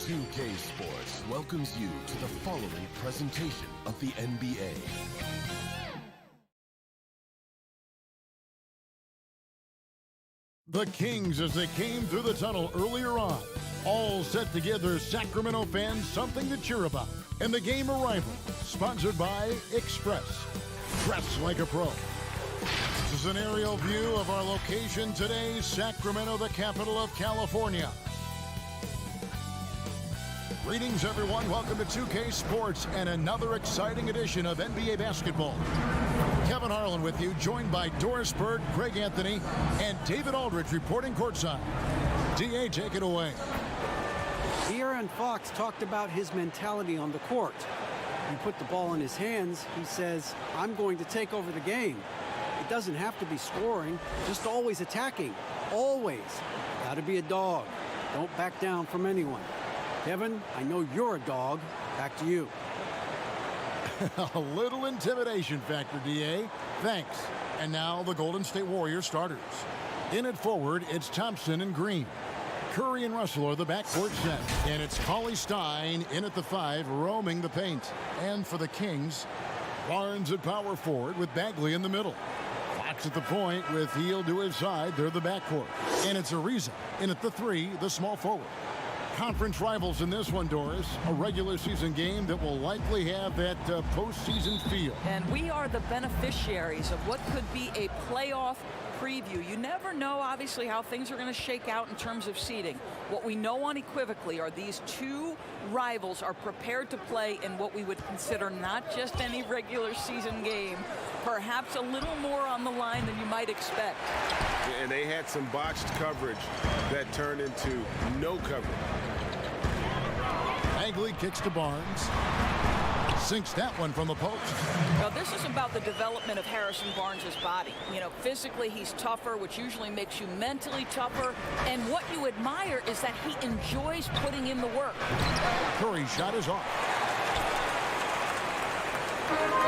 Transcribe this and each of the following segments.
2K Sports welcomes you to the following presentation of the NBA. The Kings as they came through the tunnel earlier on, all set to give their Sacramento fans something to cheer about. And the game arrival, sponsored by Express. Dress like a pro. This is an aerial view of our location today, Sacramento, the capital of California. Greetings, everyone. Welcome to 2K Sports and another exciting edition of NBA basketball. Kevin Harlan with you, joined by Doris Bird, Craig Anthony, and David Aldridge reporting courtside. DA, take it away. De'Aaron Fox talked about his mentality on the court. You put the ball in his hands, he says, I'm going to take over the game. It doesn't have to be scoring, just always attacking. Always. Gotta be a dog. Don't back down from anyone. Kevin, I know you're a dog. Back to you. A little intimidation factor, DA. Thanks. And now the Golden State Warriors starters. In at forward, it's Thompson and Green. Curry and Russell are the backcourt set. And it's Cauley-Stein in at the 5, roaming the paint. And for the Kings, Barnes at power forward with Bagley in the middle. Fox at the point with Hield to his side. They're the backcourt. And it's Ariza in at the 3, the small forward. Conference rivals in this one, Doris. A regular season game that will likely have that postseason feel. And we are the beneficiaries of what could be a playoff preview. You never know, obviously, how things are going to shake out in terms of seeding. What we know unequivocally are these two rivals are prepared to play in what we would consider not just any regular season game, perhaps a little more on the line than you might expect. And they had some botched coverage that turned into no coverage. Bagley kicks to Barnes. Sinks that one from the post. Now, this is about the development of Harrison Barnes' body. You know, physically he's tougher, which usually makes you mentally tougher. And what you admire is that he enjoys putting in the work. Curry's shot is off.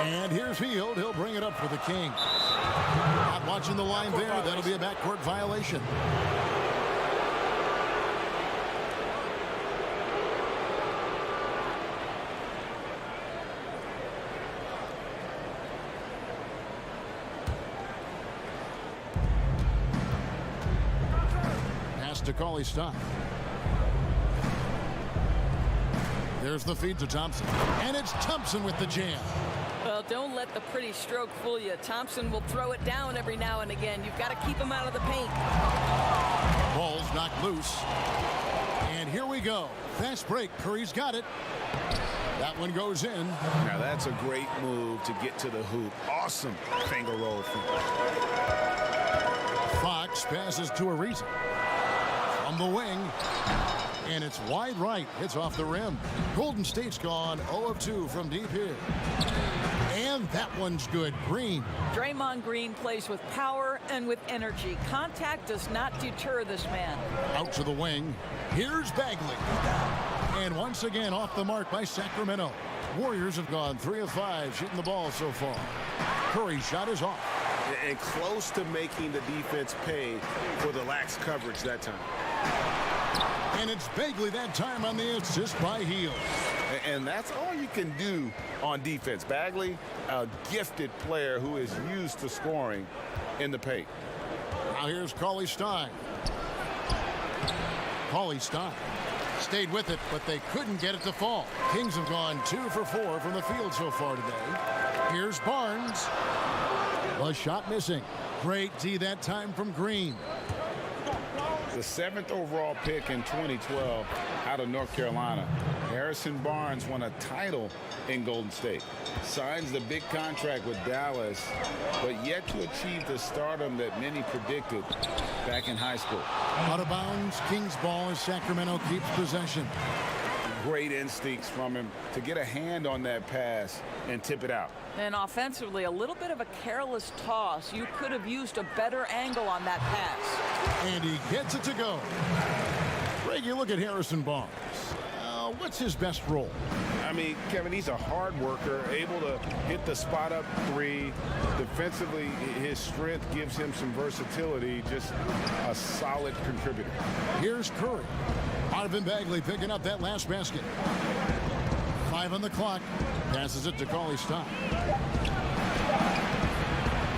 And here's Hield. He'll bring it up for the Kings. Not watching the line there. That'll be a backcourt violation. Pass to Cauley-Stein. There's the feed to Thompson. And it's Thompson with the jam. Well, don't let the pretty stroke fool you. Thompson will throw it down every now and again. You've got to keep him out of the paint. Ball's knocked loose. And here we go. Fast break. Curry's got it. That one goes in. Now that's a great move to get to the hoop. Awesome finger roll. Fox passes to Ariza. From the wing. And it's wide right. It's off the rim. Golden State's gone 0 of 2 from deep here. And that one's good. Green. Draymond Green plays with power and with energy. Contact does not deter this man. Out to the wing. Here's Bagley. And once again off the mark by Sacramento. Warriors have gone 3 of 5 shooting the ball so far. Curry's shot is off. And close to making the defense pay for the lax coverage that time. And it's Bagley that time on the assist by Hield. And that's all you can do on defense. Bagley, a gifted player who is used to scoring in the paint. Now here's Cauley-Stein. Cauley-Stein stayed with it, but they couldn't get it to fall. Kings have gone 2 for 4 from the field so far today. Here's Barnes. A shot missing. Great D that time from Green. The 7th overall pick in 2012 out of North Carolina. Harrison Barnes won a title in Golden State. Signs the big contract with Dallas, but yet to achieve the stardom that many predicted back in high school. Out of bounds, Kings ball as Sacramento keeps possession. Great instincts from him to get a hand on that pass and tip it out. And offensively, a little bit of a careless toss. You could have used a better angle on that pass. And he gets it to go. Greg, you look at Harrison Barnes. What's his best role? I mean, Kevin, he's a hard worker, able to hit the spot up 3. Defensively, his strength gives him some versatility, just a solid contributor. Here's Curry. Marvin Bagley picking up that last basket. 5 on the clock. Passes it to Cauley Stein.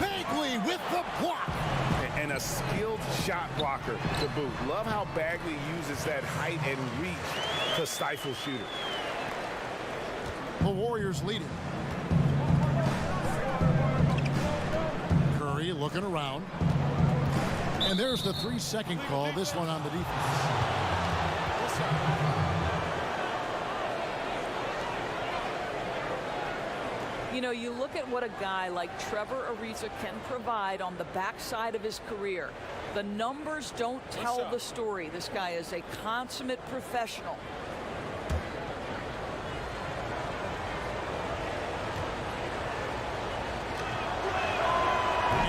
Bagley with the block. And a skilled shot blocker to boot. Love how Bagley uses that height and reach to stifle shooters. The Warriors lead it. Curry looking around. And there's the 3-second call. This one on the defense. You know, you look at what a guy like Trevor Ariza can provide on the backside of his career. The numbers don't tell the story. This guy is a consummate professional.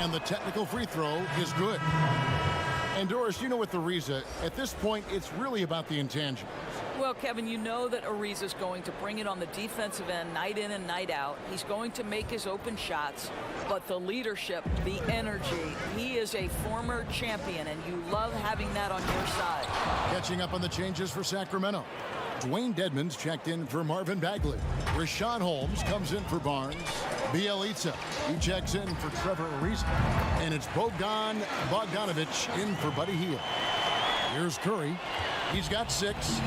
And the technical free throw is good. And Doris, you know, with Ariza, at this point, it's really about the intangibles. Well, Kevin, you know that Ariza's going to bring it on the defensive end night in and night out. He's going to make his open shots, but the leadership, the energy, he is a former champion, and you love having that on your side. Catching up on the changes for Sacramento. Dwayne Dedmon's checked in for Marvin Bagley. Rashawn Holmes comes in for Barnes. Bielitsa, he checks in for Trevor Ariza. And it's Bogdan Bogdanovic in for Buddy Hield. Here's Curry. He's got 6.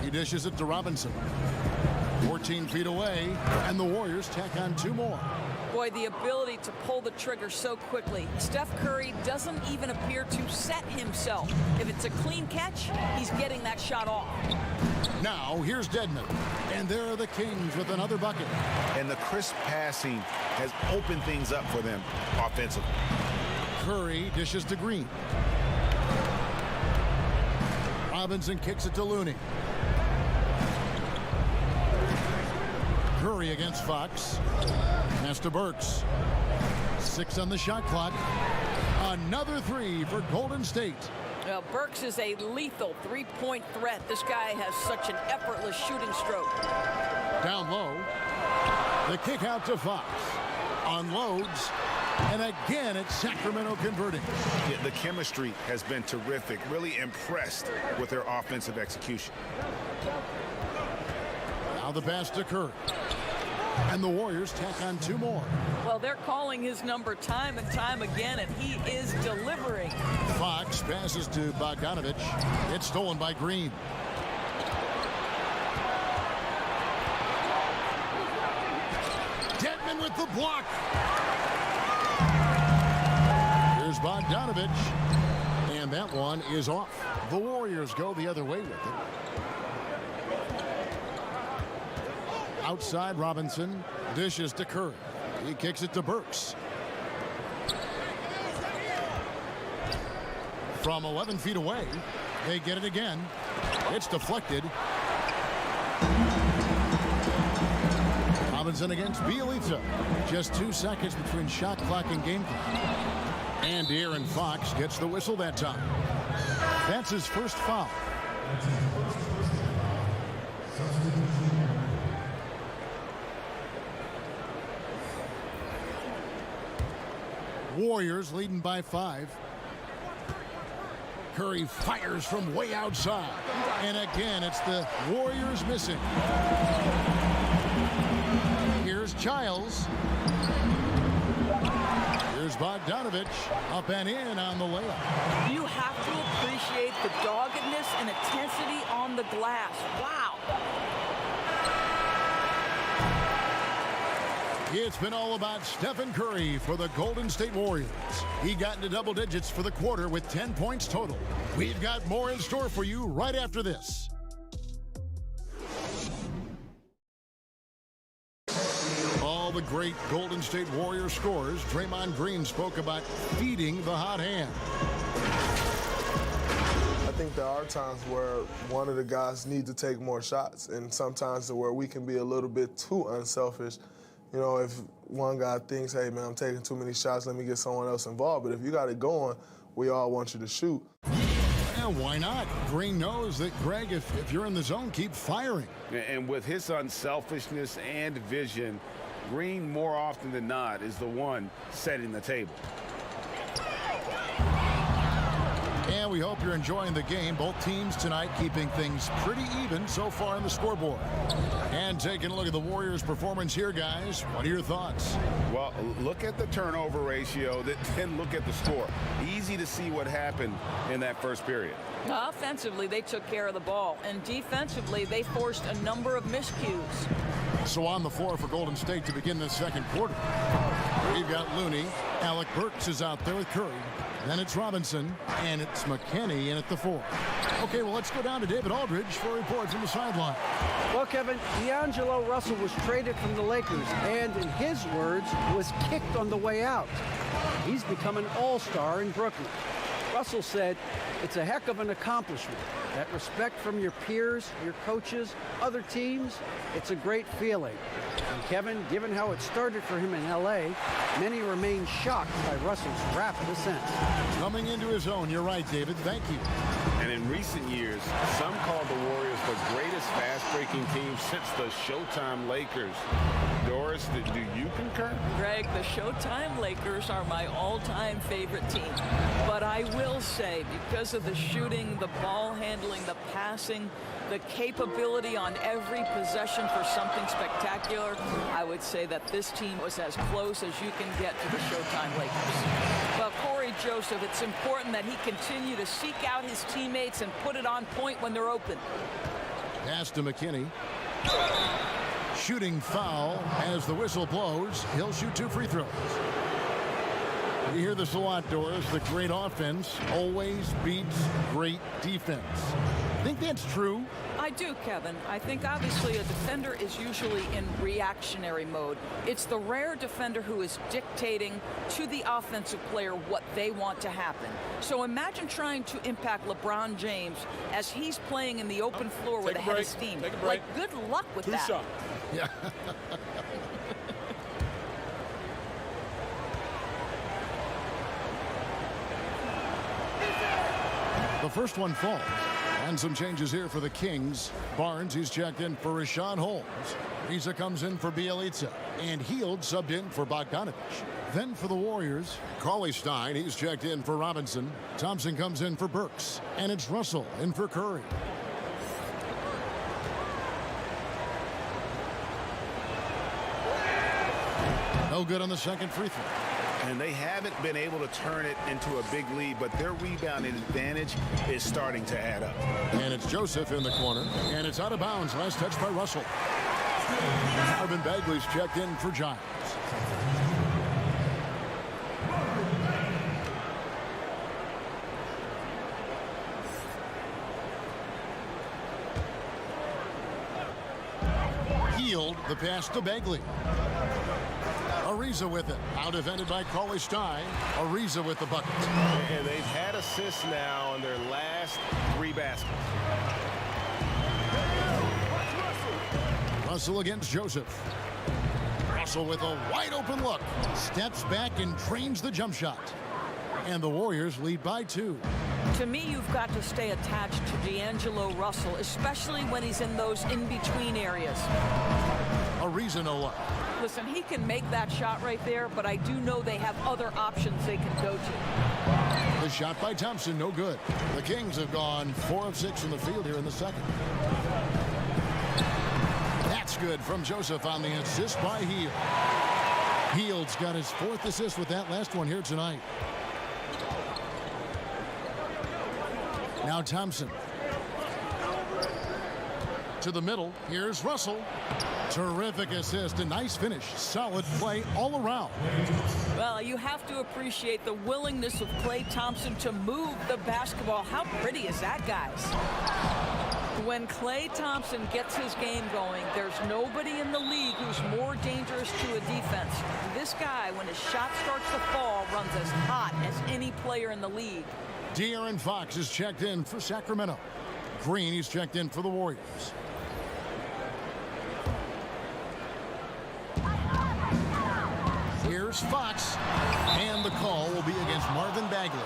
He dishes it to Robinson. 14 feet away, and the Warriors tack on 2 more. Boy, the ability to pull the trigger so quickly. Steph Curry doesn't even appear to set himself. If it's a clean catch, he's getting that shot off. Now, here's Dedmon. And there are the Kings with another bucket. And the crisp passing has opened things up for them offensively. Curry dishes to Green. Robinson kicks it to Looney. Curry against Fox. Pass to Burks. 6 on the shot clock. Another 3 for Golden State. Well, Burks is a lethal three-point threat. This guy has such an effortless shooting stroke. Down low. The kick out to Fox. Unloads. And again, it's Sacramento converting. Yeah, the chemistry has been terrific. Really impressed with their offensive execution. Now the pass to Curry. And the Warriors tack on 2 more. Well, they're calling his number time and time again, and he is delivering. Fox passes to Bogdanovic. It's stolen by Green. Dedmon with the block. Here's Bogdanovic. And that one is off. The Warriors go the other way with it. Outside, Robinson dishes to Curry. He kicks it to Burks. From 11 feet away, they get it again. It's deflected. Robinson against Bielitsa. Just 2 seconds between shot clock and game clock. And De'Aaron Fox gets the whistle that time. That's his first foul. Warriors leading by 5. Curry fires from way outside. And again, it's the Warriors missing. Here's Childs. Here's Bogdanovic. Up and in on the layup. You have to appreciate the doggedness and intensity on the glass. Wow. It's been all about Stephen Curry for the Golden State Warriors. He got into double digits for the quarter with 10 points total. We've got more in store for you right after this. All the great Golden State Warrior scorers, Draymond Green spoke about feeding the hot hand. I think there are times where one of the guys need to take more shots, and sometimes where we can be a little bit too unselfish. You know, if one guy thinks, hey, man, I'm taking too many shots, let me get someone else involved. But if you got it going, we all want you to shoot. Yeah, why not? Green knows that, Greg, if you're in the zone, keep firing. And with his unselfishness and vision, Green, more often than not, is the one setting the table. And we hope you're enjoying the game. Both teams tonight keeping things pretty even so far on the scoreboard. And taking a look at the Warriors' performance here, guys. What are your thoughts? Well, look at the turnover ratio, then look at the score. Easy to see what happened in that first period. Offensively, they took care of the ball. And defensively, they forced a number of miscues. So on the floor for Golden State to begin the second quarter, we've got Looney. Alec Burks is out there with Curry. Then it's Robinson, and it's McKinney in at the 4. Okay, well, let's go down to David Aldridge for a report from the sideline. Well, Kevin, D'Angelo Russell was traded from the Lakers and, in his words, was kicked on the way out. He's become an all-star in Brooklyn. Russell said, "It's a heck of an accomplishment. That respect from your peers, your coaches, other teams, it's a great feeling." And Kevin, given how it started for him in L.A., many remain shocked by Russell's rapid ascent. Coming into his own, you're right, David. Thank you. And in recent years, some called the Warriors the greatest fast-breaking team since the Showtime Lakers. Doris, do you concur? Greg, the Showtime Lakers are my all-time favorite team. But I will say, because of the shooting, the ball handling, the passing, the capability on every possession for something spectacular, I would say that this team was as close as you can get to the Showtime Lakers. Well, Corey Joseph, it's important that he continue to seek out his teammates and put it on point when they're open. Pass to McKinney. Shooting foul as the whistle blows. He'll shoot 2 free throws. You hear this a lot, Doris. The great offense always beats great defense. Think that's true? I do, Kevin. I think obviously a defender is usually in reactionary mode. It's the rare defender who is dictating to the offensive player what they want to happen. So imagine trying to impact LeBron James as he's playing in the open floor with a head of steam. Take a break. Like, good luck with that. Shot. Yeah. The first one falls. And some changes here for the Kings. Barnes, he's checked in for Rashawn Holmes. Riza comes in for Bielitsa. And Hield subbed in for Bogdanovich. Then for the Warriors, Cauley Stein, he's checked in for Robinson. Thompson comes in for Burks. And it's Russell in for Curry. No good on the second free throw. And they haven't been able to turn it into a big lead, but their rebounding advantage is starting to add up. And it's Joseph in the corner, and it's out of bounds. Last touch by Russell. Marvin Bagley's checked in for Giants. Hield the pass to Bagley. Ariza with it. Out defended by Cauley Stein. Ariza with the bucket. And they've had assists now on their last 3 baskets. Russell against Joseph. Russell with a wide open look. Steps back and trains the jump shot. And the Warriors lead by 2. To me, you've got to stay attached to D'Angelo Russell, especially when he's in those in-between areas. Ariza no luck. Listen, he can make that shot right there, but I do know they have other options they can go to. The shot by Thompson, no good. The Kings have gone 4 of 6 in the field here in the second. That's good from Joseph on the assist by Hield. Hield's got his 4th assist with that last one here tonight. Now Thompson. To the middle. Here's Russell. Terrific assist. A nice finish. Solid play all around. Well, you have to appreciate the willingness of Klay Thompson to move the basketball. How pretty is that, guys? When Klay Thompson gets his game going, there's nobody in the league who's more dangerous to a defense. This guy, when his shot starts to fall, runs as hot as any player in the league. De'Aaron Fox is checked in for Sacramento. Green, he's checked in for the Warriors. Here's Fox, and the call will be against Marvin Bagley.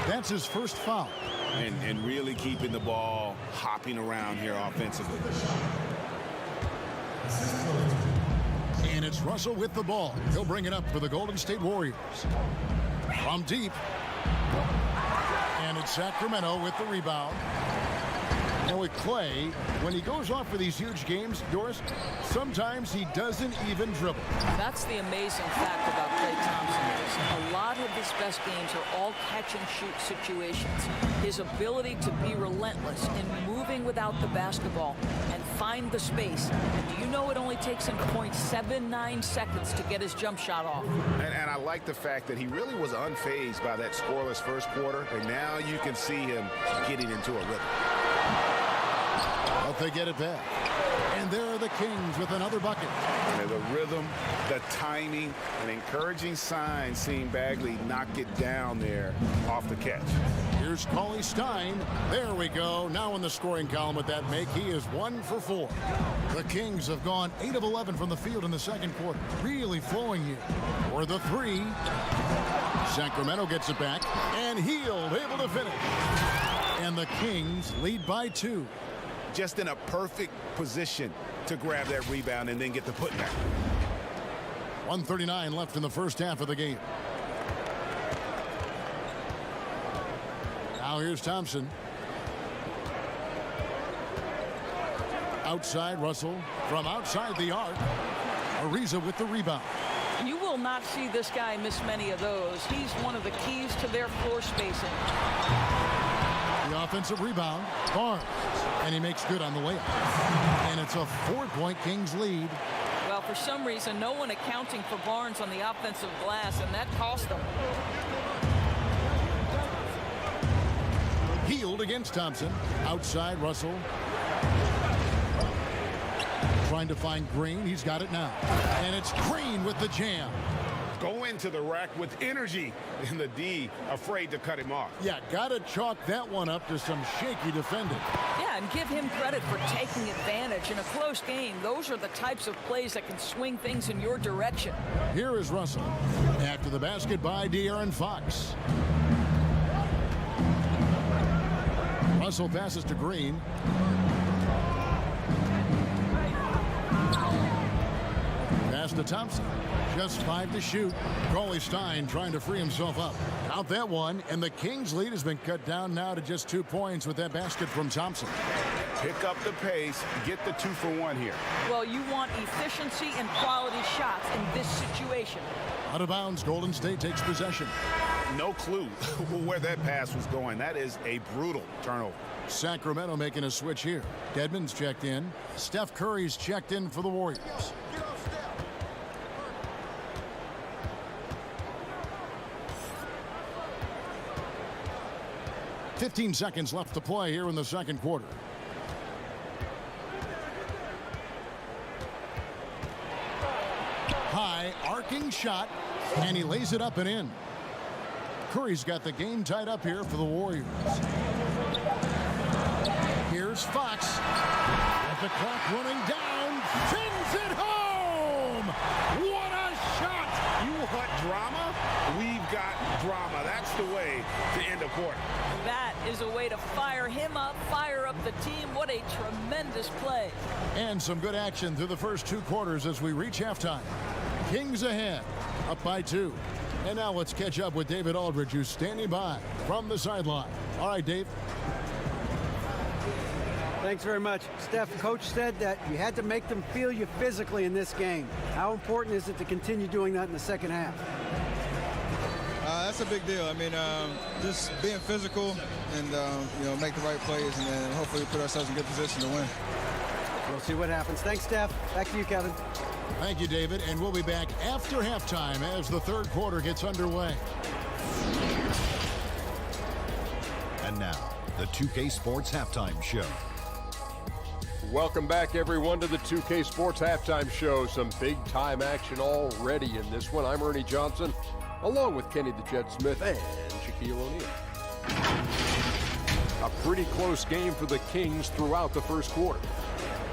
That's his first foul. And really keeping the ball hopping around here offensively. And it's Russell with the ball. He'll bring it up for the Golden State Warriors. From deep. And it's Sacramento with the rebound. Now with Clay, when he goes off for these huge games, Doris, sometimes he doesn't even dribble. That's the amazing fact about Klay Thompson is a lot of his best games are all catch-and-shoot situations. His ability to be relentless in moving without the basketball and find the space. And do you know it only takes him 0.79 seconds to get his jump shot off? And I like the fact that he really was unfazed by that scoreless first quarter, and now you can see him getting into a rhythm. But they get it back. And there are the Kings with another bucket. And the rhythm, the timing, an encouraging sign seeing Bagley knock it down there off the catch. Here's Cauley Stein. There we go. Now in the scoring column with that make, he is 1 for 4. The Kings have gone 8 of 11 from the field in the second quarter. Really flowing here. For the 3. Sacramento gets it back. And Hield able to finish. And the Kings lead by 2. Just in a perfect position to grab that rebound and then get the putback. 1:39 left in the first half of the game. Now here's Thompson. Outside Russell. From outside the arc. Ariza with the rebound. You will not see this guy miss many of those. He's one of the keys to their floor spacing. The offensive rebound. Barnes. And he makes good on the layup. And it's a 4-point Kings lead. Well, for some reason, no one accounting for Barnes on the offensive glass, and that cost them. Hield against Thompson. Outside Russell. Trying to find Green. He's got it now. And it's Green with the jam. Go into the rack with energy, and the D afraid to cut him off. Yeah, got to chalk that one up to some shaky defending. Yeah, and give him credit for taking advantage in a close game. Those are the types of plays that can swing things in your direction. Here is Russell. After the basket by De'Aaron Fox. Russell passes to Green. Pass to Thompson. Just 5 to shoot. Cauley Stein trying to free himself up. Out that one, and the Kings lead has been cut down now to just 2 points with that basket from Thompson. Pick up the pace, get the 2 for 1 here. Well, you want efficiency and quality shots in this situation. Out of bounds, Golden State takes possession. No clue where that pass was going. That is a brutal turnover. Sacramento making a switch here. Dedmon's checked in. Steph Curry's checked in for the Warriors. 15 seconds left to play here in the second quarter. High arcing shot, and he lays it up and in. Curry's got the game tied up here for the Warriors. Here's Fox. With the clock running down, sends it home! What a shot! You want drama? We've got drama. That's the way to end a quarter. That is a way to fire him up, fire up the team. What a tremendous play. And some good action through the first 2 quarters as we reach halftime. Kings ahead, up by 2. And now let's catch up with David Aldridge, who's standing by from the sideline. All right, Dave. Thanks very much. Steph, Coach said that you had to make them feel you physically in this game. How important is it to continue doing that in the second half? That's a big deal. I mean, just being physical and, you know, make the right plays and then hopefully put ourselves in good position to win. We'll see what happens. Thanks, Steph. Back to you, Kevin. Thank you, David. And we'll be back after halftime as the third quarter gets underway. And now, the 2K Sports Halftime Show. Welcome back, everyone, to the 2K Sports Halftime Show. Some big-time action already in this one. I'm Ernie Johnson, along with Kenny the Jet Smith and Shaquille O'Neal. A pretty close game for the Kings throughout the first quarter.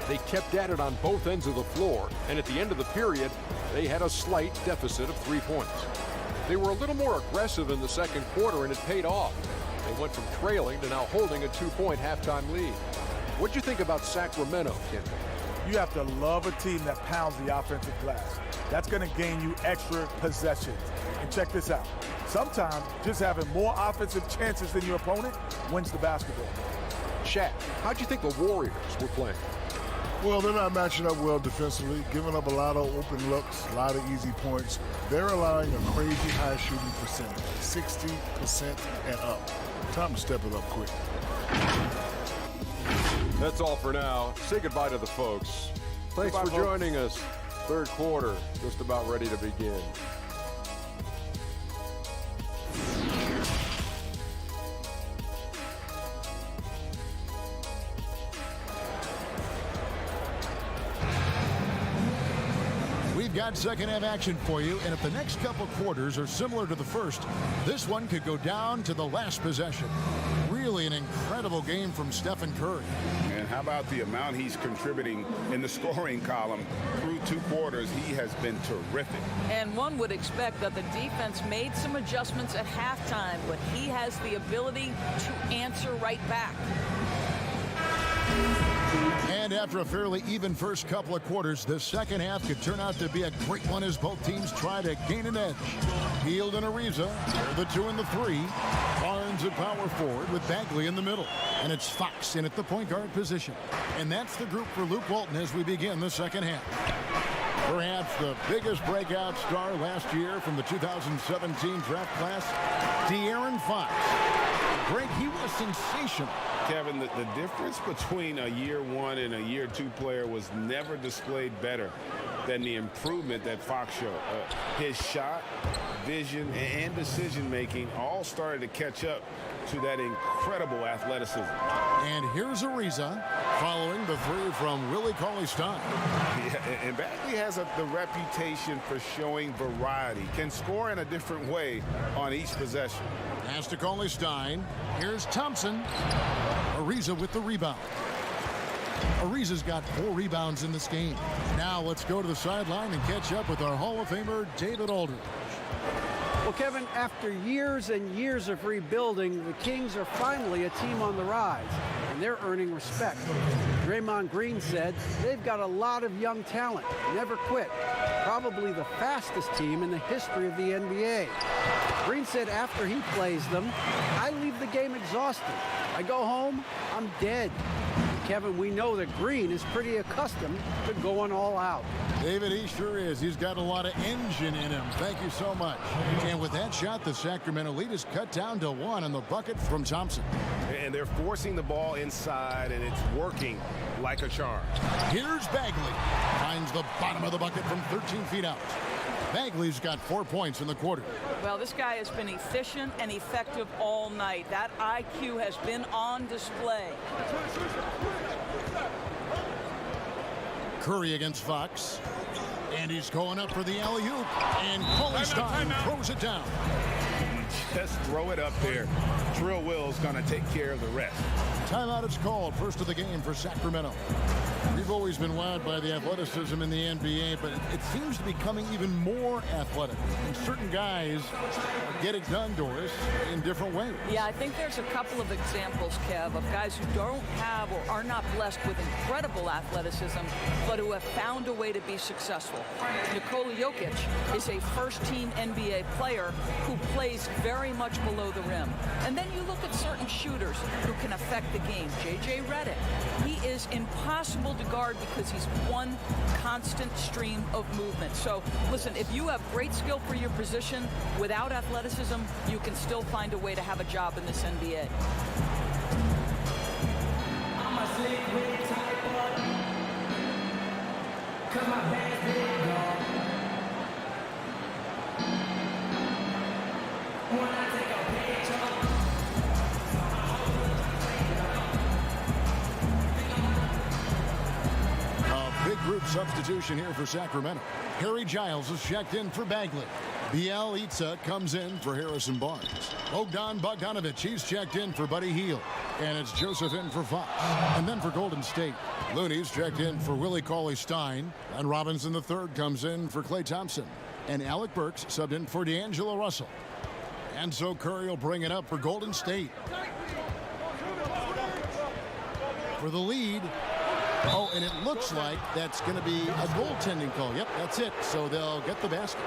They kept at it on both ends of the floor, and at the end of the period, they had a slight deficit of 3 points. They were a little more aggressive in the second quarter, and it paid off. They went from trailing to now holding a 2-point halftime lead. What'd you think about Sacramento, Ken? you have to love a team that pounds the offensive glass. That's going to gain you extra possessions. And check this out. Sometimes just having more offensive chances than your opponent wins the basketball. Shaq, how'd you think the Warriors were playing? Well, they're not matching up well defensively, giving up a lot of open looks, a lot of easy points. They're allowing a crazy high shooting percentage, 60% and up. Time to step it up quick. That's all for now. Say goodbye to the folks. Thanks for joining us. Third quarter, just about ready to begin. We've got second half action for you, and if the next couple quarters are similar to the first, this one could go down to the last possession. Really an incredible game from Steph Curry. And how about the amount he's contributing in the scoring column through 2 quarters? He has been terrific. And one would expect that the defense made some adjustments at halftime, but he has the ability to answer right back. And after a fairly even first couple of quarters, the second half could turn out to be a great one as both teams try to gain an edge. Hield and Ariza, they're the 2 and the 3. Barnes at power forward with Bagley in the middle. And it's Fox in at the point guard position. And that's the group for Luke Walton as we begin the second half. Perhaps the biggest breakout star last year from the 2017 draft class, De'Aaron Fox. Greg, he was sensational. Kevin, the difference between a year 1 and a year 2 player was never displayed better than the improvement that Fox showed. His shot, vision, and decision-making all started to catch up to that incredible athleticism. And here's Ariza following the 3 from Willie Cauley-Stein. Yeah, and Bagley has the reputation for showing variety, can score in a different way on each possession. Pass to Cauley-Stein. Here's Thompson. Ariza with the rebound. Ariza's got 4 rebounds in this game. Now let's go to the sideline and catch up with our Hall of Famer, David Aldridge. Well, Kevin, after years and years of rebuilding, the Kings are finally a team on the rise, and they're earning respect. Draymond Green said they've got a lot of young talent, never quit, probably the fastest team in the history of the NBA. Green said after he plays them, I leave the game exhausted. I go home, I'm dead. Kevin, we know that Green is pretty accustomed to going all out. David, he sure is. He's got a lot of engine in him. Thank you so much. And with that shot, the Sacramento lead is cut down to 1 on the bucket from Thompson. And they're forcing the ball inside, and it's working like a charm. Here's Bagley. Finds the bottom of the bucket from 13 feet out. Bagley's got 4 points in the quarter. Well, this guy has been efficient and effective all night. That IQ has been on display. Curry against Fox. And he's going up for the alley-oop. And Cauley-Stein throws it down. Just throw it up there. Drill Will's going to take care of the rest. Timeout is called. First of the game for Sacramento. We've always been wowed by the athleticism in the NBA, but it seems to be becoming even more athletic. And certain guys get it done, Doris, in different ways. Yeah, I think there's a couple of examples, Kev, of guys who don't have or are not blessed with incredible athleticism, but who have found a way to be successful. Nikola Jokic is a first-team NBA player who plays very much below the rim. And then you look at certain shooters who can affect the game. J.J. Redick, he is impossible to guard because he's one constant stream of movement. So, listen, if you have great skill for your position without athleticism, you can still find a way to have a job in this NBA. I'm a slick red type of, 'cause my band's big, dog. When I take a picture, big group substitution here for Sacramento. Harry Giles is checked in for Bagley. Bielitsa comes in for Harrison Barnes. Bogdan Bogdanovic, he's checked in for Buddy Hield. And it's Joseph in for Fox. And then for Golden State, Looney's checked in for Willie Cauley-Stein. And Robinson III comes in for Klay Thompson. And Alec Burks subbed in for D'Angelo Russell. And so Curry will bring it up for Golden State. For the lead, Oh, and it looks like that's going to be a goaltending call. Yep, that's it. So they'll get the basket.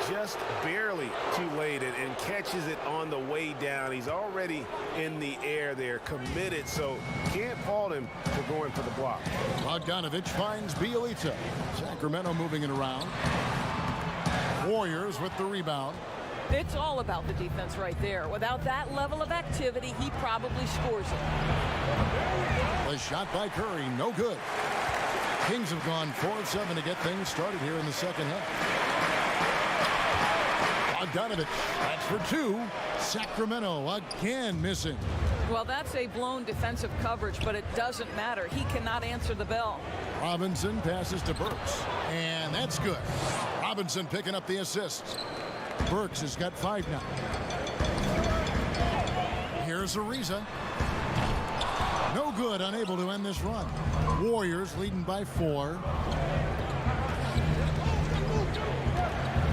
Just barely too late and catches it on the way down. He's already in the air there, committed, so can't fault him for going for the block. Bogdanovich finds Bielitsa. Sacramento moving it around. Warriors with the rebound. It's all about the defense right there. Without that level of activity, he probably scores it. The shot by Curry, no good. Kings have gone 4 of 7 to get things started here in the second half. Bogdanovich, that's for 2. Sacramento again missing. Well, that's a blown defensive coverage, but it doesn't matter. He cannot answer the bell. Robinson passes to Burks, and that's good. Robinson picking up the assist. Burks has got 5 now. Here's Ariza. No good, unable to end this run. Warriors leading by 4.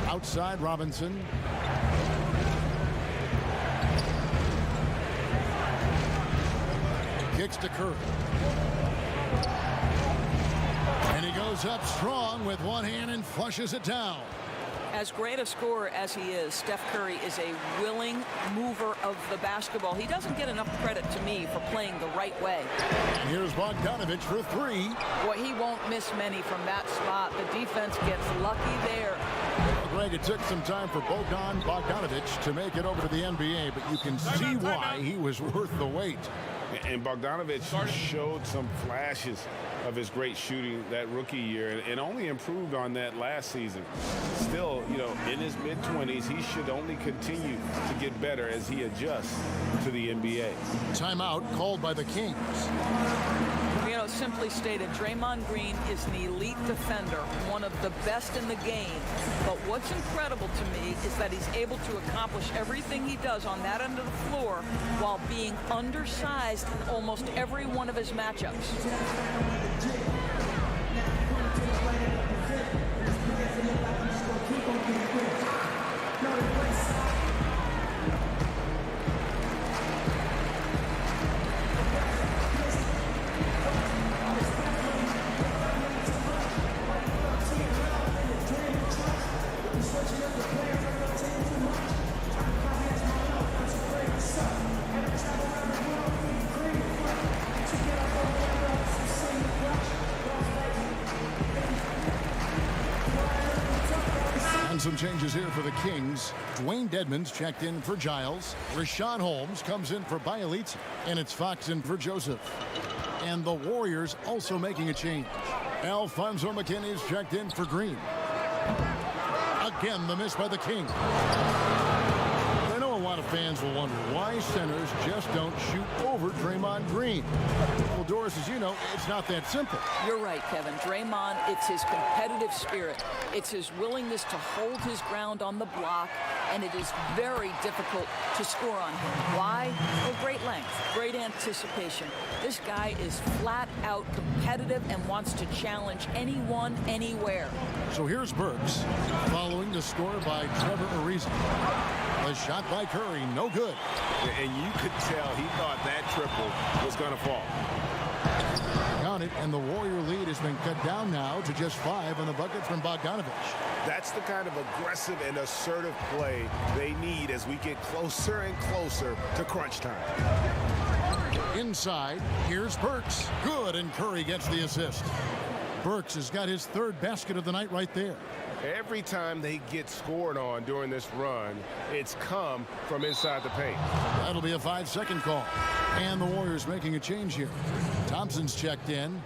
Outside Robinson. Kicks to Curry. And he goes up strong with one hand and flushes it down. As great a scorer as he is, Steph Curry is a willing mover of the basketball. He doesn't get enough credit to me for playing the right way. And here's Bogdanovich for 3. Boy, he won't miss many from that spot. The defense gets lucky there. Well, Greg, it took some time for Bogdanovich to make it over to the NBA, but you can see why he was worth the wait. And Bogdanovich showed some flashes of his great shooting that rookie year and only improved on that last season. Still, you know, in his mid-20s, he should only continue to get better as he adjusts to the NBA. Timeout called by the Kings. You know, simply stated, Draymond Green is an elite defender, one of the best in the game. But what's incredible to me is that he's able to accomplish everything he does on that end of the floor while being undersized in almost every one of his matchups. Some changes here for the Kings. Dwayne Dedmon's checked in for Giles. Rashawn Holmes comes in for Bielitsa. And it's Fox in for Joseph. And the Warriors also making a change. Alfonso McKinney's checked in for Green. Again, the miss by the Kings. I know a lot of fans will wonder why centers just don't shoot over Draymond Green. Well, Doris, as you know, it's not that simple. You're right, Kevin. Draymond, it's his competitive spirit. It's his willingness to hold his ground on the block, and it is very difficult to score on him. Why? Well, great length, great anticipation. This guy is flat out competitive and wants to challenge anyone, anywhere. So here's Burks, following the score by Trevor Ariza. The shot by Curry, no good. And you could tell he thought that triple was going to fall. Count it, and the Warrior lead has been cut down now to just 5 on the bucket from Bogdanovich. That's the kind of aggressive and assertive play they need as we get closer and closer to crunch time. Inside, here's Burks. Good, and Curry gets the assist. Burks has got his 3rd basket of the night right there. Every time they get scored on during this run, it's come from inside the paint. That'll be a 5-second call. And the Warriors making a change here. Thompson's checked in.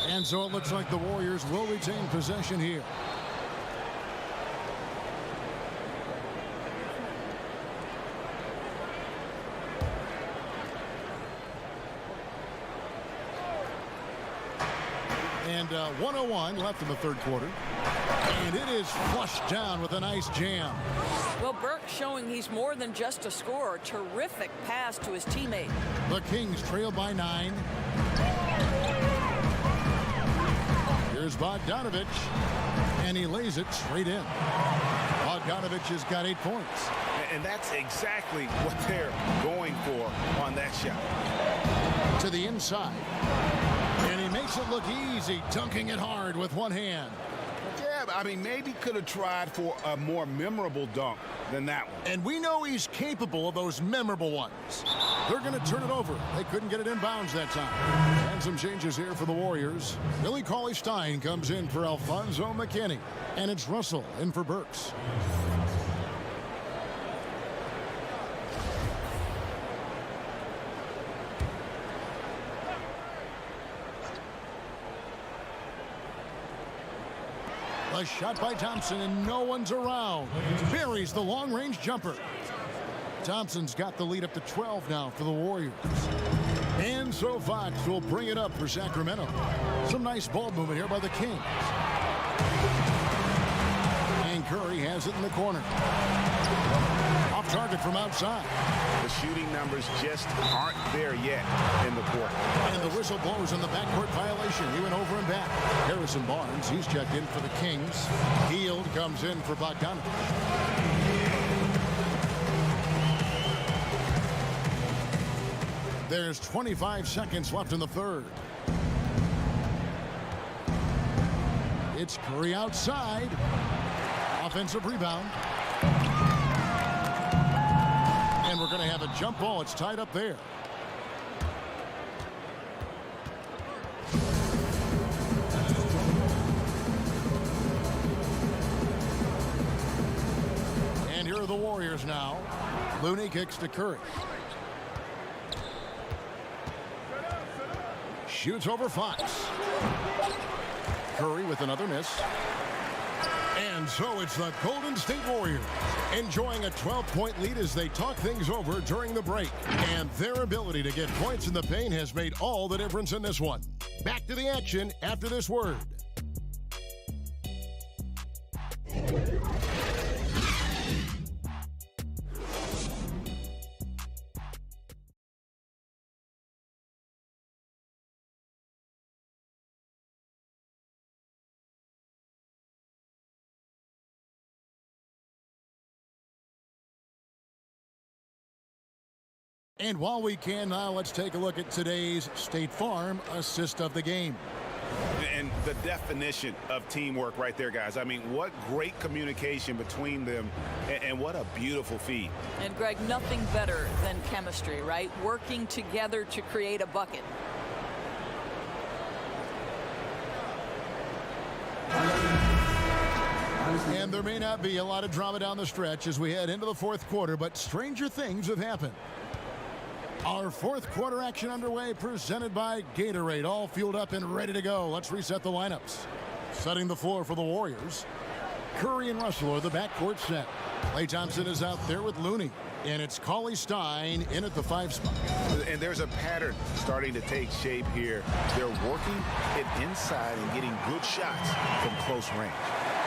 And so it looks like the Warriors will retain possession here. And 1:01 left in the 3rd quarter. And it is flushed down with a nice jam. Well, Burke showing he's more than just a scorer. Terrific pass to his teammate. The Kings trail by 9. Here's Bogdanovich, and he lays it straight in. Bogdanovich has got 8 points. And that's exactly what they're going for on that shot. To the inside. And he makes it look easy, dunking it hard with one hand. Yeah, I mean, maybe could have tried for a more memorable dunk than that one. And we know he's capable of those memorable ones. They're going to turn it over. They couldn't get it in bounds that time. And some changes here for the Warriors. Willie Cauley-Stein comes in for Alfonso McKinney. And it's Russell in for Burks. A shot by Thompson, and no one's around. Buries the long-range jumper. Thompson's got the lead up to 12 now for the Warriors. And so Fox will bring it up for Sacramento. Some nice ball movement here by the Kings. And Curry has it in the corner. Off target from outside. The shooting numbers just aren't there yet in the court. And the whistle blows on the backcourt violation. He went over and back. Harrison Barnes, he's checked in for the Kings. Hield comes in for Bogdanovich. There's 25 seconds left in the third. It's Curry outside. Offensive rebound. And we're going to have a jump ball. It's tied up there. And here are the Warriors now. Looney kicks to Curry. Shoots over Fox. Curry with another miss. And so it's the Golden State Warriors enjoying a 12-point lead as they talk things over during the break. And their ability to get points in the paint has made all the difference in this one. Back to the action after this word. And while we can now, let's take a look at today's State Farm assist of the game. And the definition of teamwork right there, guys. I mean, what great communication between them, and what a beautiful feed. And Greg, nothing better than chemistry, right? Working together to create a bucket. And there may not be a lot of drama down the stretch as we head into the fourth quarter, but stranger things have happened. Our fourth quarter action underway, presented by Gatorade, all fueled up and ready to go. Let's reset the lineups. Setting the floor for the Warriors. Curry and Russell are the backcourt set. Klay Thompson is out there with Looney. And it's Cauley-Stein in at the 5 spot. And there's a pattern starting to take shape here. They're working it inside and getting good shots from close range.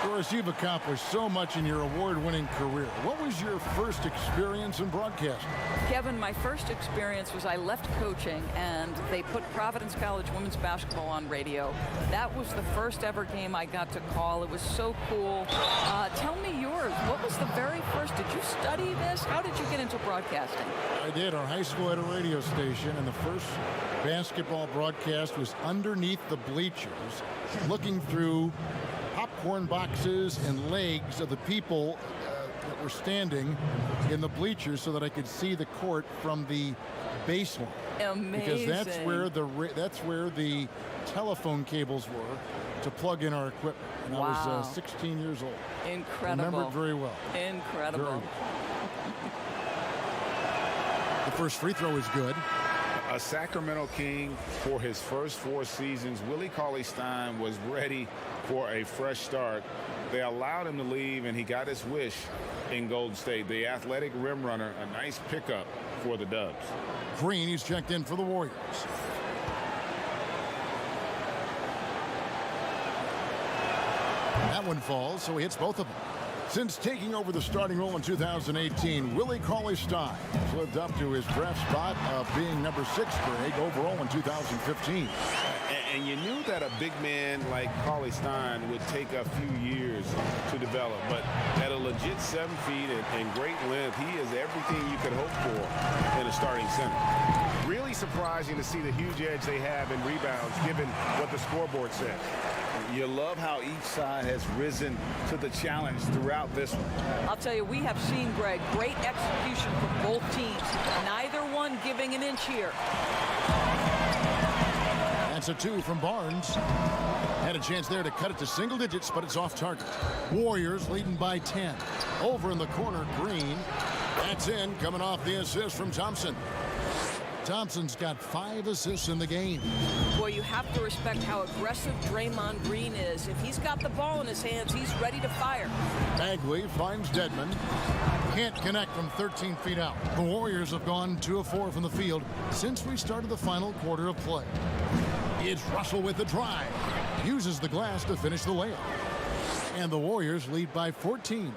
Doris, you've accomplished so much in your award-winning career. What was your first experience in broadcasting? Kevin, my first experience was I left coaching and they put Providence College women's basketball on radio. That was the first ever game I got to call. It was so cool. Tell me yours. What was the very first? Did you study this? How did you get into broadcasting? I did. Our high school had a radio station, and the first basketball broadcast was underneath the bleachers, looking through popcorn boxes and legs of the people that were standing in the bleachers so that I could see the court from the baseline. Amazing. Because that's where the telephone cables were to plug in our equipment. And wow. I was 16 years old. Incredible. Remember it very well. Incredible. Very well. The first free throw is good. A Sacramento King for his first 4 seasons. Willie Cauley-Stein was ready for a fresh start. They allowed him to leave, and he got his wish in Golden State. The athletic rim runner, a nice pickup for the Dubs. Green, he's checked in for the Warriors. That one falls, so he hits both of them. Since taking over the starting role in 2018, Willie Cauley-Stein has lived up to his draft spot of being number 6 Greg overall in 2015. And you knew that a big man like Cauley Stein would take a few years to develop. But at a legit 7 feet and great length, he is everything you could hope for in a starting center. Really surprising to see the huge edge they have in rebounds, given what the scoreboard says. You love how each side has risen to the challenge throughout this one. I'll tell you, we have seen, Greg, great execution from both teams. Neither one giving an inch here. That's a 2 from Barnes. Had a chance there to cut it to single digits, but it's off target. Warriors leading by 10. Over in the corner, Green. That's in, coming off the assist from Thompson. Thompson's got 5 assists in the game. Boy, you have to respect how aggressive Draymond Green is. If he's got the ball in his hands, he's ready to fire. Bagley finds Dedmon. Can't connect from 13 feet out. The Warriors have gone 2 of 4 from the field since we started the final quarter of play. It's Russell with the drive. Uses the glass to finish the layup. And the Warriors lead by 14.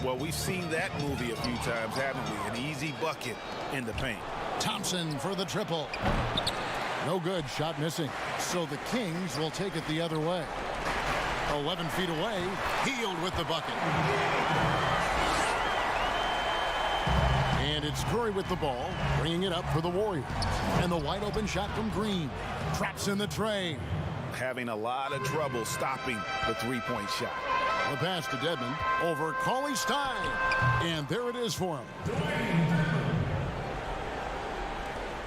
Well, we've seen that movie a few times, haven't we? An easy bucket in the paint. Thompson for the triple. No good, shot missing. So the Kings will take it the other way. 11 feet away, Hield with the bucket. And it's Curry with the ball, bringing it up for the Warriors. And the wide open shot from Green. Traps in the tray. Having a lot of trouble stopping the three-point shot. The pass to Dedmon over Cauley Stein. And there it is for him.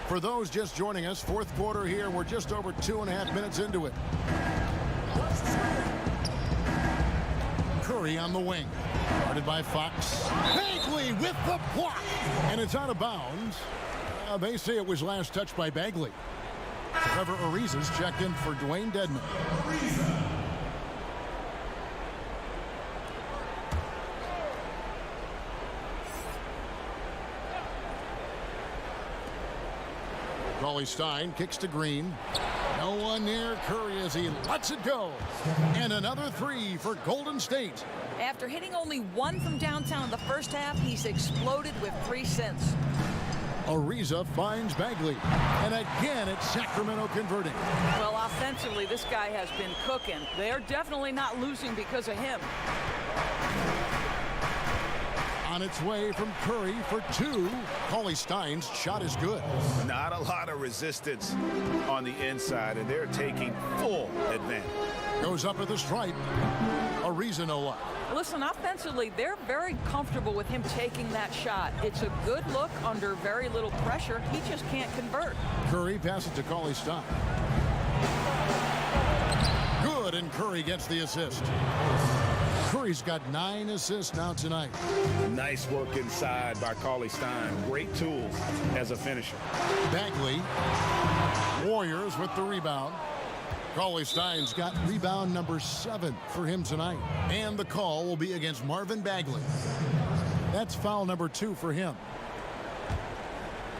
For those just joining us, fourth quarter here. We're just over 2.5 minutes into it. Curry on the wing. Guarded by Fox. Bagley with the block. And it's out of bounds. They say it was last touched by Bagley. Trevor Ariza's checked in for Dwayne Dedmon. Cauley Stein kicks to Green. No one near Curry as he lets it go. And another 3 for Golden State. After hitting only 1 from downtown in the first half, he's exploded with 3 since. Ariza finds Bagley. And again, it's Sacramento converting. Well, offensively, this guy has been cooking. They're definitely not losing because of him. On its way from Curry for 2. Cauley Stein's shot is good. Not a lot of resistance on the inside, and they're taking full advantage. Goes up at the stripe. Ariza no luck. Listen, offensively, they're very comfortable with him taking that shot. It's a good look under very little pressure. He just can't convert. Curry passes to Cauley Stein. Good, and Curry gets the assist. Curry's got 9 assists now tonight. Nice work inside by Cauley Stein. Great tools as a finisher. Bagley. Warriors with the rebound. Cauley Stein's got rebound number 7 for him tonight. And the call will be against Marvin Bagley. That's foul number 2 for him.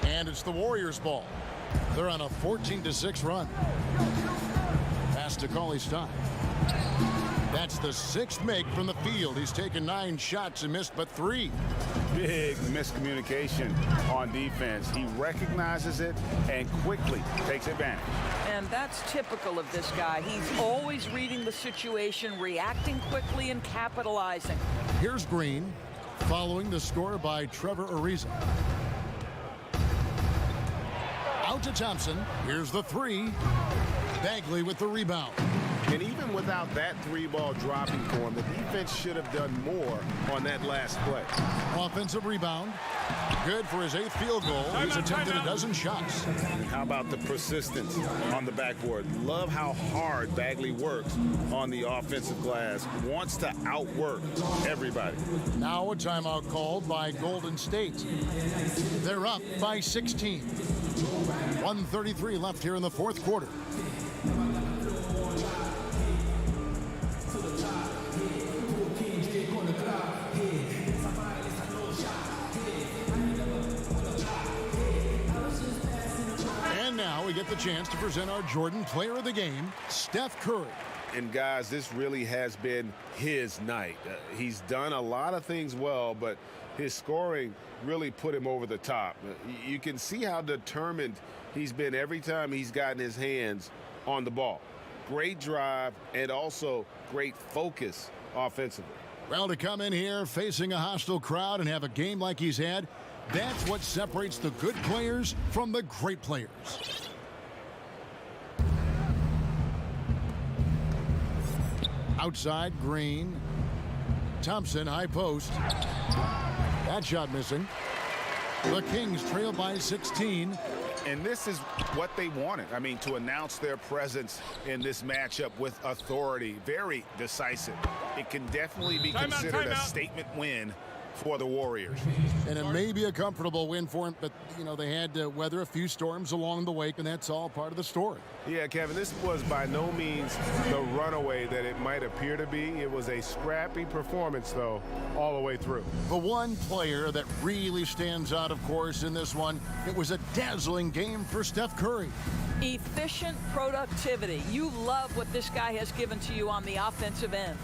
And it's the Warriors' ball. They're on a 14-6 run. Pass to Cauley Stein. That's the 6th make from the field. He's taken 9 shots and missed but 3. Big miscommunication on defense. He recognizes it and quickly takes advantage. And that's typical of this guy. He's always reading the situation, reacting quickly, and capitalizing. Here's Green, following the score by Trevor Ariza. Out to Thompson. Here's the 3. Bagley with the rebound. And even without that 3-ball dropping for him, the defense should have done more on that last play. Offensive rebound. Good for his 8th field goal. He's attempted a dozen shots. How about the persistence on the backboard? Love how hard Bagley works on the offensive glass. Wants to outwork everybody. Now a timeout called by Golden State. They're up by 16. 1:33 left here in the fourth quarter. And now we get the chance to present our Jordan Player of the Game, Steph Curry. And guys, this really has been his night. He's done a lot of things well, but his scoring really put him over the top. You can see how determined he's been every time he's gotten his hands on the ball. Great drive and also great focus offensively. Well, to come in here facing a hostile crowd and have a game like he's had, that's what separates the good players from the great players. Outside, Green. Thompson, high post. That shot missing. The Kings trail by 16. And this is what they wanted. I mean, to announce their presence in this matchup with authority, very decisive. It can definitely be considered a statement win for the Warriors. And it may be a comfortable win for him, but, you know, they had to weather a few storms along the way, and that's all part of the story. Yeah, Kevin, this was by no means the runaway that it might appear to be. It was a scrappy performance, though, all the way through. The one player that really stands out, of course, in this one, it was a dazzling game for Steph Curry. Efficient productivity. You love what this guy has given to you on the offensive end.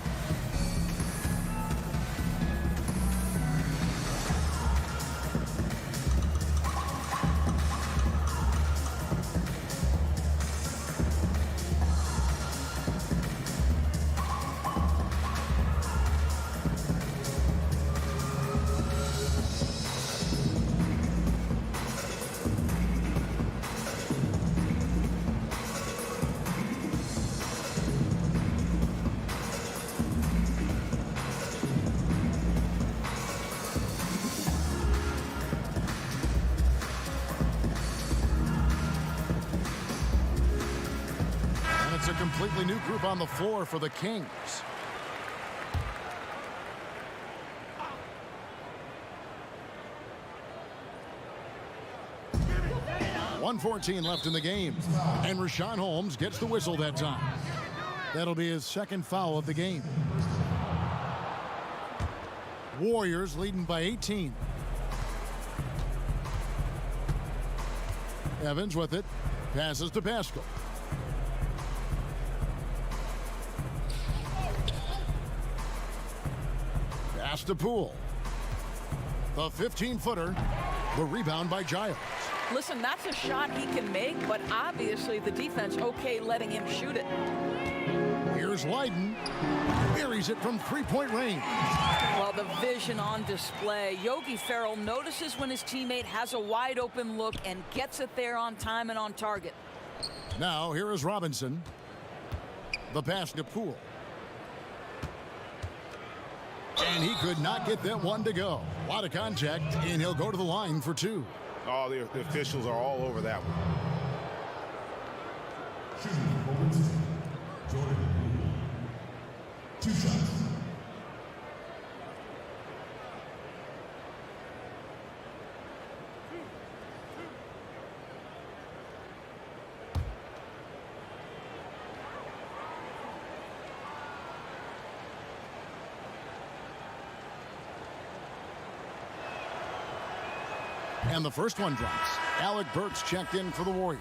A completely new group on the floor for the Kings. .114 left in the game, and Rashawn Holmes gets the whistle that time. That'll be his second foul of the game. Warriors leading by 18. Evans with it, passes to Pascal. Pass to Poole. The 15-footer. The rebound by Giles. Listen, that's a shot he can make, but obviously the defense okay letting him shoot it. Here's Leiden. Buries it from three-point range. Well, the vision on display. Yogi Ferrell notices when his teammate has a wide open look and gets it there on time and on target. Now here is Robinson. The pass to Poole. And he could not get that one to go. A lot of contact, and he'll go to the line for two. Oh, the officials are all over that one. Two shots. And the first one drops. Alec Burks checked in for the Warriors.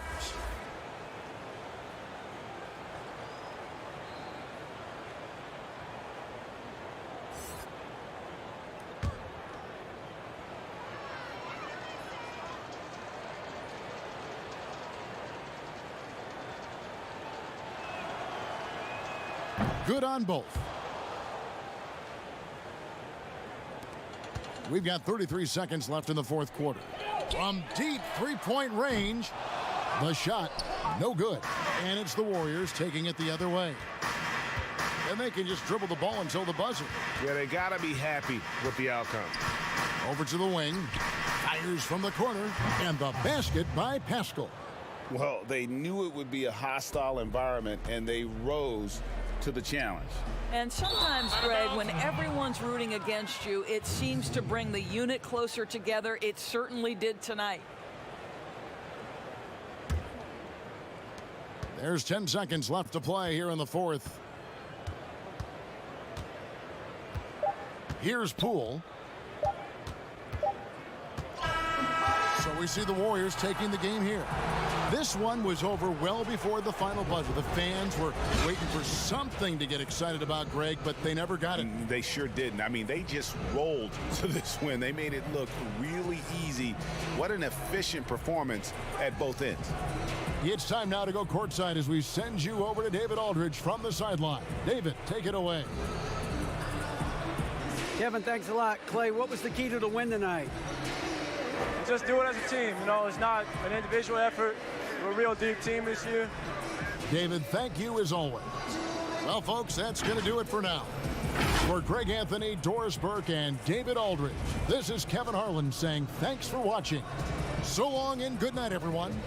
Good on both. We've got 33 seconds left in the fourth quarter. From deep three-point range, the shot, no good. And it's the Warriors taking it the other way. And they can just dribble the ball until the buzzer. Yeah, they got to be happy with the outcome. Over to the wing, fires from the corner, and the basket by Pascal. Well, they knew it would be a hostile environment, and they rose to the challenge. And sometimes, Greg, when everyone's rooting against you, it seems to bring the unit closer together. It certainly did tonight. There's 10 seconds left to play here in the fourth. Here's Poole. So we see the Warriors taking the game here. This one was over well before the final buzzer. The fans were waiting for something to get excited about, Greg, but they never got it. They sure didn't. I mean, they just rolled to this win. They made it look really easy. What an efficient performance at both ends. It's time now to go courtside as we send you over to David Aldridge from the sideline. David, take it away. Kevin, thanks a lot. Clay, what was the key to the win tonight? Just do it as a team. You know, it's not an individual effort. We're a real deep team this year. David, thank you as always. Well, folks, that's going to do it for now. For Greg Anthony, Doris Burke, and David Aldridge, this is Kevin Harlan saying thanks for watching. So long and good night, everyone.